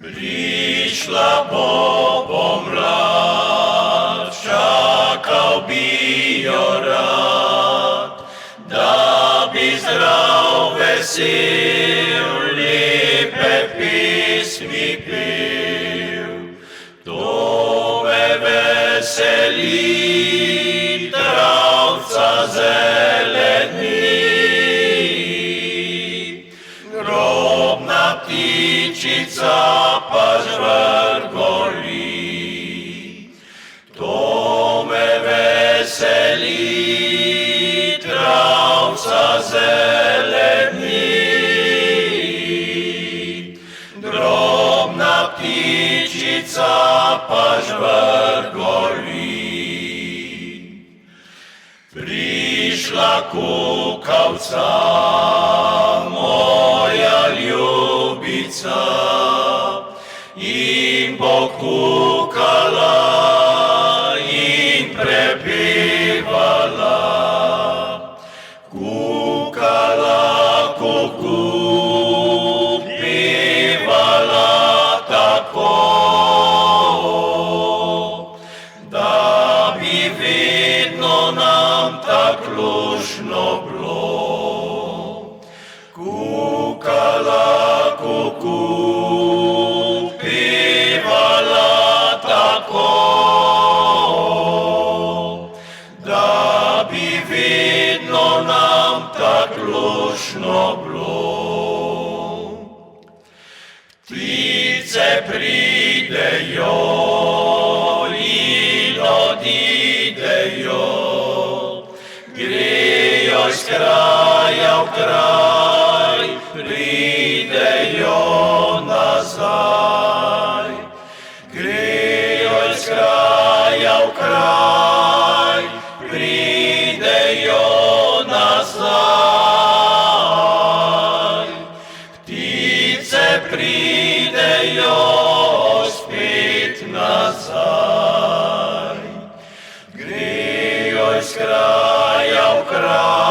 Prišla bo pomlad, čakal bi jo rad, da bi zdrav, vesel, lepe pesmi pel. To me veseli, travca zeleni, drobna ptičica pa žvrgoli. To me veseli, travca zeleni, drobna ptičica pa žvrgoli. Prišla kukavca, moja ljubica, in bo kukala in prepevala. Kukala, kuku, pevala tako, da bi vedno nam tako luštno bilo. Kukala, kuku, pevala tako, da bi vedno nam tako luštno bilo. Ptice pridejo in odidejo, grejo iz kraja v kraj, pridejo nazaj. Grejo iz kraja v kraj, pridejo nazaj. Ptice pridejo spet nazaj. Grejo iz kraja v kraj,